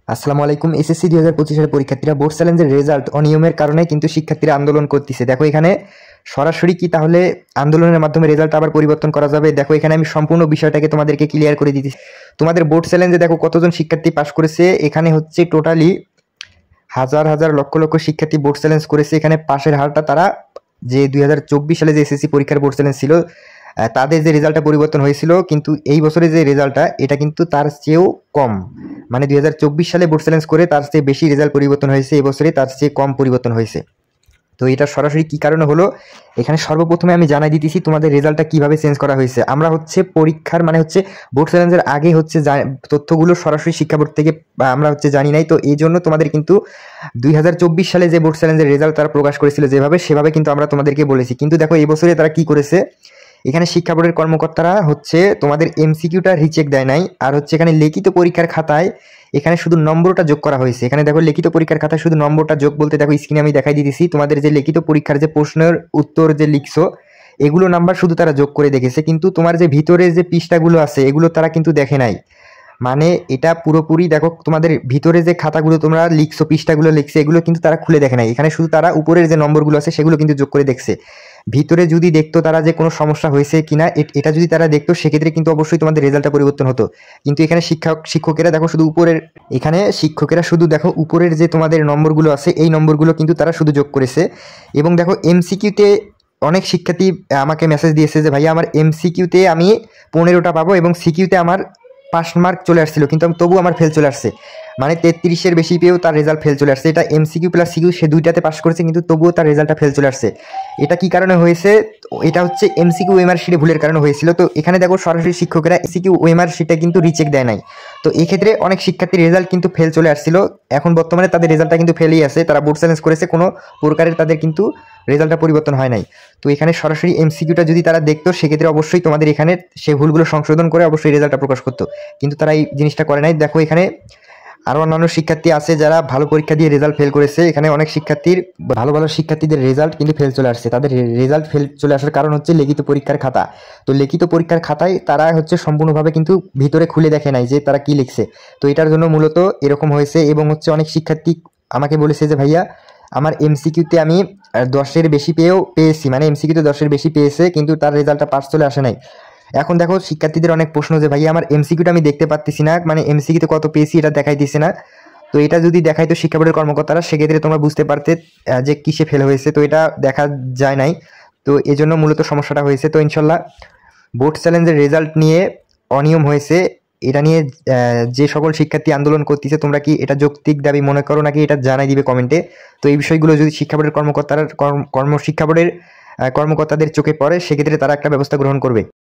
আসসালামু আলাইকুম। এসএসসি 2025 সালের পরীক্ষার্থীরা বোর্ড চ্যালেঞ্জের রেজাল্ট অনিয়মের কারণে কিন্তু শিক্ষার্থীরা আন্দোলন করতেছে। দেখো এখানে সরাসরি কি তাহলে আন্দোলনের মাধ্যমে রেজাল্ট আবার পরিবর্তন করা যাবে? দেখো এখানে আমি সম্পূর্ণ বিষয়টাকে তোমাদেরকে ক্লিয়ার করে দিতেছি। তোমাদের বোর্ড চ্যালেঞ্জে দেখো কতজন শিক্ষার্থী পাশ করেছে। এখানে হচ্ছে টোটালি হাজার হাজার লক্ষ লক্ষ শিক্ষার্থী বোর্ড চ্যালেঞ্জ করেছে। এখানে পাশের হারটা তারা যে 2024 সালে যে এসএসসি পরীক্ষার বোর্ড চ্যালেঞ্জ ছিল তাদের যে রেজাল্টটা পরিবর্তন হয়েছিল, কিন্তু এই বছরে যে রেজাল্টটা এটা কিন্তু তার চেয়েও কম। মানে 2024 সালে বোর্ড চ্যালেঞ্জ করে তার চেয়ে বেশি রেজাল্ট পরিবর্তন হয়েছে, এবছরে তার চেয়ে কম পরিবর্তন হয়েছে। তো এটা সরাসরি কি কারণে হলো এখানে সর্বপ্রথমে আমি জানাই দিতেছি তোমাদের রেজাল্টটা কিভাবে চেঞ্জ করা হয়েছে। আমরা হচ্ছে পরীক্ষার মানে হচ্ছে বোর্ড চ্যালেঞ্জের আগে হচ্ছে তথ্যগুলো সরাসরি শিক্ষা বোর্ড থেকে আমরা হচ্ছে জানি নাই। তো এই জন্য তোমাদের কিন্তু 2024 সালে যে বোর্ড চ্যালেঞ্জের রেজাল্ট তারা প্রকাশ করেছিল যেভাবে, সেভাবে কিন্তু আমরা তোমাদেরকে বলেছি। কিন্তু দেখো এই বছরে তারা কি করেছে, এখানে শিক্ষা বোর্ডের কর্মকর্তারা হচ্ছে তোমাদের এমসিকিউটা রিচেক দেয় নাই, আর হচ্ছে এখানে লিখিত পরীক্ষার খাতায় এখানে শুধু নম্বরটা যোগ করা হয়েছে। এখানে দেখো লিখিত পরীক্ষার খাতায় শুধু নম্বরটা যোগ বলতে দেখো স্ক্রিনে আমি দেখাই দিতেছি, তোমাদের যে লিখিত পরীক্ষার যে প্রশ্নের উত্তর যে লিখছো এগুলো নাম্বার শুধু তারা যোগ করে দেখেছে, কিন্তু তোমার যে ভিতরে যে পৃষ্ঠাগুলো আছে এগুলো তারা কিন্তু দেখে নাই। মানে এটা পুরোপুরি দেখো তোমাদের ভিতরে যে খাতাগুলো তোমরা লিখছো, পৃষ্ঠাগুলো লিখছে, এগুলো কিন্তু তারা খুলে দেখে নাই। এখানে শুধু তারা উপরের যে নম্বরগুলো আছে সেগুলো কিন্তু যোগ করে দেখছে। ভিতরে যদি দেখতো তারা যে কোনো সমস্যা হয়েছে কিনা এটা যদি তারা দেখতো সেক্ষেত্রে কিন্তু অবশ্যই তোমাদের রেজাল্টটা পরিবর্তন হতো। কিন্তু এখানে শিক্ষকেরা দেখো শুধু উপরের, এখানে শিক্ষকেরা শুধু দেখো উপরের যে তোমাদের নম্বরগুলো আছে এই নম্বরগুলো কিন্তু তারা শুধু যোগ করেছে। এবং দেখো এমসিকিউতে অনেক শিক্ষার্থী আমাকে মেসেজ দিয়েছে যে ভাইয়া আমার এমসিকিউতে আমি 15টা পাবো এবং সিকিউতে আমার 5 মার্ক চলে আসছিল, কিন্তু তবু আমার ফেল চলে আসছে। মানে 33-এর বেশি পেয়েও তার রেজাল্ট ফেল চলে আসছে। এটা এমসিকিউ প্লাস সিকিউ সে দুইটাতে পাস করেছে, কিন্তু তবুও তার রেজাল্টটা ফেল চলে আসছে। এটা কি কারণে হয়েছে? এটা হচ্ছে এমসিকিউ ওএমআর শিটে ভুলের কারণে হয়েছিল। তো এখানে দেখো সরাসরি শিক্ষকেরা এমসিকিউ ওএমআর শিটে কিন্তু রিচেক দেয় নাই। তো এই ক্ষেত্রে অনেক শিক্ষার্থীর রেজাল্ট কিন্তু ফেল চলে আসছিল। এখন বর্তমানে তাদের রেজাল্টটা কিন্তু ফেলই আছে, তারা বোর্ড চ্যালেঞ্জ করেছে, কোনো প্রকারের তাদের কিন্তু রেজাল্টটা পরিবর্তন হয় নাই। তো এখানে সরাসরি এমসিকিউটা যদি তারা দেখতো সেক্ষেত্রে অবশ্যই তোমাদের এখানে সেই ভুলগুলো সংশোধন করে অবশ্যই রেজাল্টটা প্রকাশ করতো, কিন্তু তারা এই জিনিসটা করে নাই। দেখো এখানে আরও অন্যান্য শিক্ষার্থী আছে যারা ভালো পরীক্ষা দিয়ে রেজাল্ট ফেল করেছে। এখানে অনেক শিক্ষার্থীর ভালো ভালো শিক্ষার্থীদের রেজাল্ট কিন্তু ফেল চলে আসছে। তাদের রেজাল্ট ফেল চলে আসার কারণ হচ্ছে লিখিত পরীক্ষার খাতা। তো লিখিত পরীক্ষার খাতায় তারা হচ্ছে সম্পূর্ণভাবে কিন্তু ভিতরে খুলে দেখে নাই যে তারা কি লিখছে। তো এটার জন্য মূলত এরকম হয়েছে। এবং হচ্ছে অনেক শিক্ষার্থী আমাকে বলেছে যে ভাইয়া আমার এমসিকিউতে আমি 10-এর বেশি পেয়েছি, মানে এমসিকিউতে 10-এর বেশি পেয়েছে, কিন্তু তার রেজাল্টটা পাস চলে আসে নাই। এখন দেখো শিক্ষার্থীদের অনেক প্রশ্ন যে ভাই আমার এমসিকিউটা আমি দেখতে পাচ্ছি না, মানে এমসিকিউতে কত পেয়েছি এটা দেখাইতেছে না। তো এটা যদি দেখাইতো শিক্ষা বোর্ডের কর্মকর্তারা সেক্ষেত্রে তোমরা বুঝতে পারতে যে কিসে ফেল হয়েছে। তো এটা দেখা যায় নাই, তো এজন্য মূলত সমস্যাটা হয়েছে। তো ইনশাল্লাহ বোর্ড চ্যালেঞ্জের রেজাল্ট নিয়ে অনিয়ম হয়েছে, এটা নিয়ে যে সকল শিক্ষার্থী আন্দোলন করতেছে তোমরা কি এটা যৌক্তিক দাবি মনে করো নাকি এটা জানাই দিবে কমেন্টে। তো এই বিষয়গুলো যদি শিক্ষা বোর্ডের শিক্ষা বোর্ডের কর্মকর্তাদের চোখে পড়ে সেক্ষেত্রে তারা একটা ব্যবস্থা গ্রহণ করবে।